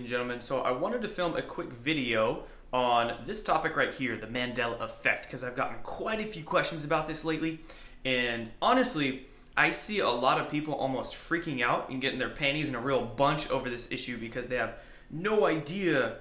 and gentlemen. So I wanted to film a quick video on this topic right here, the Mandela effect, because I've gotten quite a few questions about this lately. And honestly, I see a lot of people almost freaking out and getting their panties in a real bunch over this issue because they have no idea,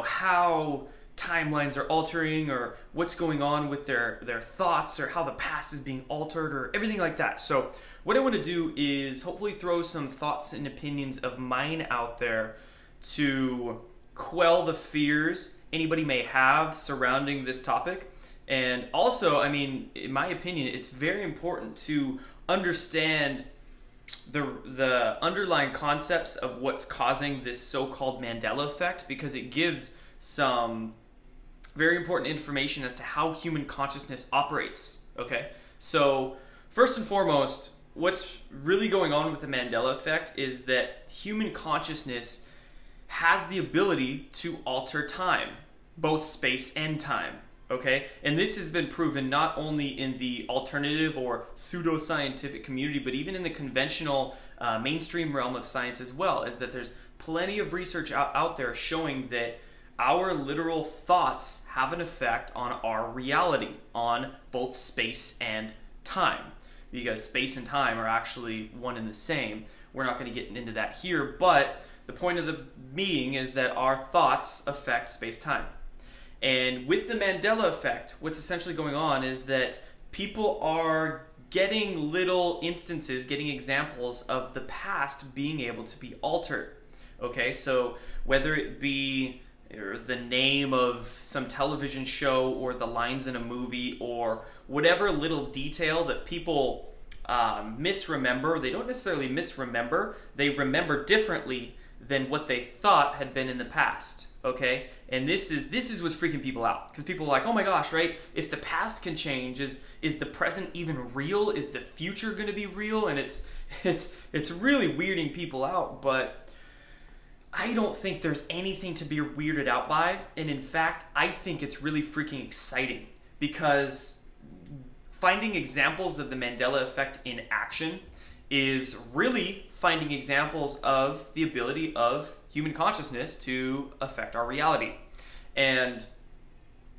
how timelines are altering or what's going on with their thoughts or how the past is being altered or everything like that. So what I want to do is hopefully throw some thoughts and opinions of mine out there to quell the fears anybody may have surrounding this topic. And also, in my opinion, it's very important to understand the underlying concepts of what's causing this so-called Mandela effect, because it gives some very important information as to how human consciousness operates. Okay, so first and foremost, what's really going on with the Mandela effect is that human consciousness has the ability to alter time, both space and time. Okay, and this has been proven not only in the alternative or pseudoscientific community, but even in the conventional mainstream realm of science as well, is that there's plenty of research out there showing that our literal thoughts have an effect on our reality, on both space and time, because space and time are actually one and the same. We're not going to get into that here, but the point of the being is that our thoughts affect space-time. And with the Mandela effect, what's essentially going on is that people are getting little instances, getting examples of the past being able to be altered. Okay, so whether it be the name of some television show or the lines in a movie or whatever little detail that people misremember, they don't necessarily misremember, they remember differently than what they thought had been in the past. Okay, and this is what's freaking people out, because people are like, oh my gosh, right? If the past can change, is the present even real? Is the future going to be real? And it's really weirding people out, but I don't think there's anything to be weirded out by. And in fact, I think it's really freaking exciting, because finding examples of the Mandela effect in action is really finding examples of the ability of human consciousness to affect our reality. And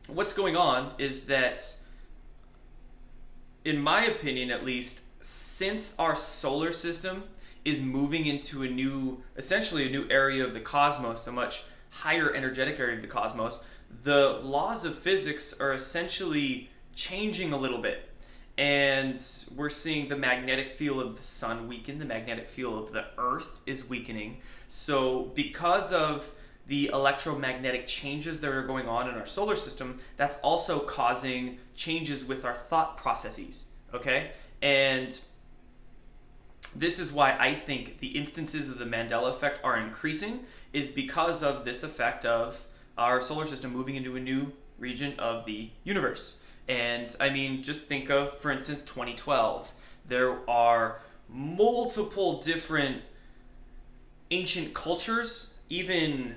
what's going on is that, in my opinion at least, since our solar system is moving into essentially a new area of the cosmos, a much higher energetic area of the cosmos, the laws of physics are essentially changing a little bit. And we're seeing the magnetic field of the sun weaken, the magnetic field of the earth is weakening. So because of the electromagnetic changes that are going on in our solar system, that's also causing changes with our thought processes, okay? And this is why I think the instances of the Mandela effect are increasing, is because of this effect of our solar system moving into a new region of the universe. And just think of, for instance, 2012. There are multiple different ancient cultures, even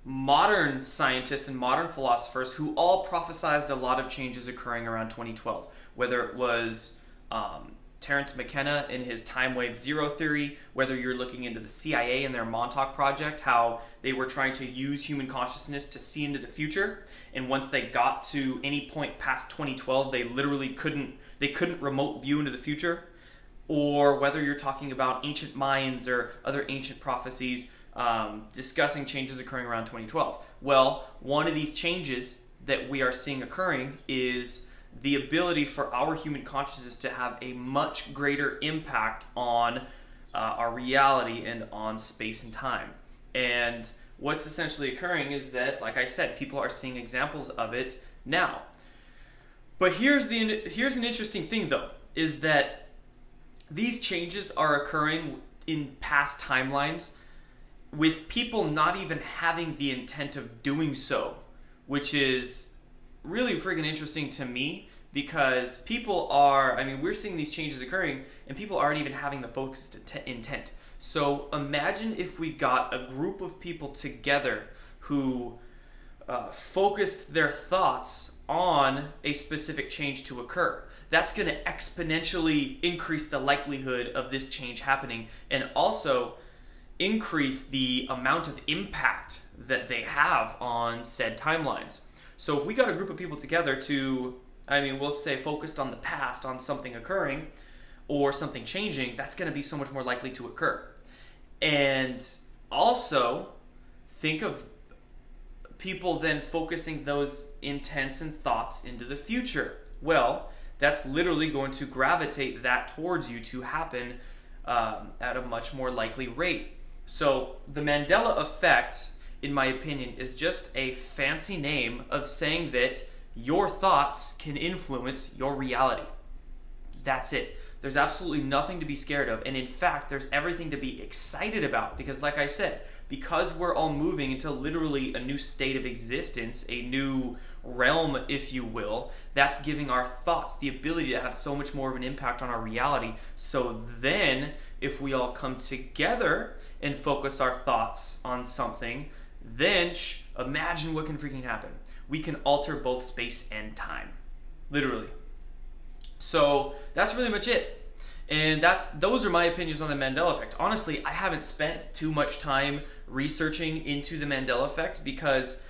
modern scientists and modern philosophers, who all prophesized a lot of changes occurring around 2012. Whether it was Terence McKenna in his time wave zero theory, whether you're looking into the CIA and their Montauk project, how they were trying to use human consciousness to see into the future, and once they got to any point past 2012, they literally couldn't remote view into the future. Or whether you're talking about ancient Mayans or other ancient prophecies discussing changes occurring around 2012. Well, one of these changes that we are seeing occurring is the ability for our human consciousness to have a much greater impact on our reality and on space and time. And what's essentially occurring is that, like I said, people are seeing examples of it now. But here's an interesting thing, though, is that these changes are occurring in past timelines with people not even having the intent of doing so, which is really friggin' interesting to me, because people are, we're seeing these changes occurring and people aren't even having the focused intent. So imagine if we got a group of people together who focused their thoughts on a specific change to occur. That's going to exponentially increase the likelihood of this change happening. And also, increase the amount of impact that they have on said timelines. So if we got a group of people together to, we'll say focused on the past, on something occurring or something changing, that's going to be so much more likely to occur. And also think of people then focusing those intents and thoughts into the future. Well, that's literally going to gravitate that towards you to happen at a much more likely rate. So the Mandela effect, in my opinion, is just a fancy name of saying that your thoughts can influence your reality. That's it. There's absolutely nothing to be scared of. And in fact, there's everything to be excited about, because like I said, because we're all moving into literally a new state of existence, a new realm, if you will, that's giving our thoughts the ability to have so much more of an impact on our reality. So then, if we all come together and focus our thoughts on something, then imagine what can freaking happen. We can alter both space and time. Literally. So that's really much it. And those are my opinions on the Mandela effect. Honestly, I haven't spent too much time researching into the Mandela effect because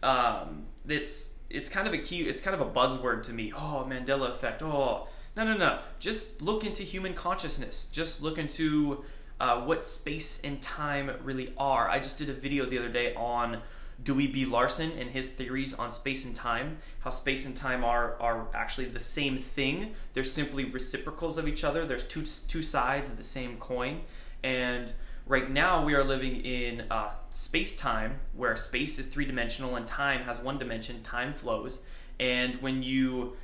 it's kind of a buzzword to me. Oh, Mandela effect. Oh, no. Just look into human consciousness. Just look into what space and time really are. I just did a video the other day on Dewey B. Larson and his theories on space and time, how space and time are actually the same thing. They're simply reciprocals of each other. There's two sides of the same coin. And right now we are living in space-time, where space is three-dimensional and time has one dimension, time flows. And when you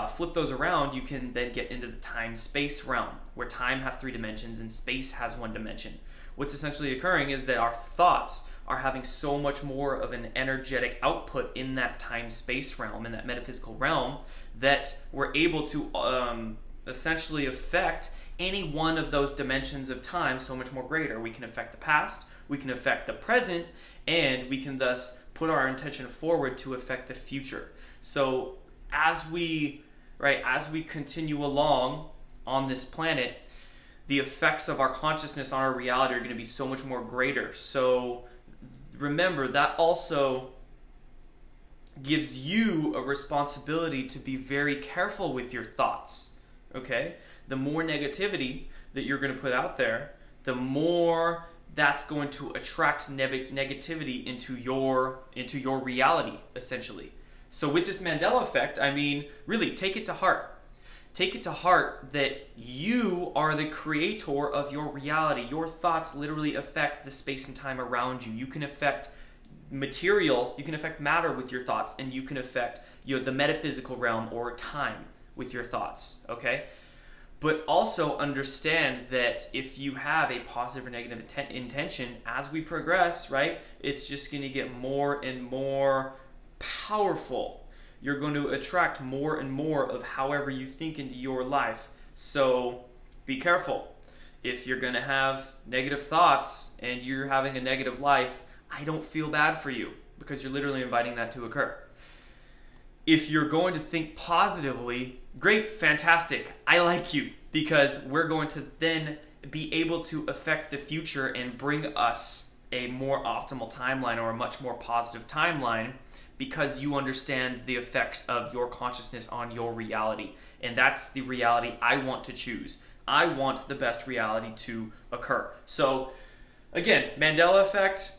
flip those around, you can then get into the time-space realm, where time has three dimensions and space has one dimension. What's essentially occurring is that our thoughts are having so much more of an energetic output in that time-space realm, in that metaphysical realm, that we're able to essentially affect any one of those dimensions of time so much more greater. We can affect the past, we can affect the present, and we can thus put our intention forward to affect the future. So as we continue along on this planet, the effects of our consciousness on our reality are going to be so much more greater. So remember, that also gives you a responsibility to be very careful with your thoughts, okay? The more negativity that you're going to put out there, the more that's going to attract negativity into your reality, essentially. So with this Mandela effect, really take it to heart. Take it to heart that you are the creator of your reality. Your thoughts literally affect the space and time around you. You can affect material, you can affect matter with your thoughts, and you can affect the metaphysical realm or time with your thoughts, okay? But also understand that if you have a positive or negative intention, as we progress, right, it's just going to get more and more powerful. You're going to attract more and more of however you think into your life. So be careful. If you're going to have negative thoughts and you're having a negative life, I don't feel bad for you, because you're literally inviting that to occur. If you're going to think positively, great, fantastic. I like you, because we're going to then be able to affect the future and bring us a more optimal timeline, or a much more positive timeline, because you understand the effects of your consciousness on your reality. And that's the reality I want to choose. I want the best reality to occur. So again, Mandela effect,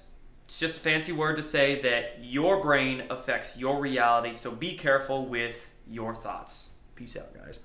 it's just a fancy word to say that your brain affects your reality. So be careful with your thoughts. Peace out, guys.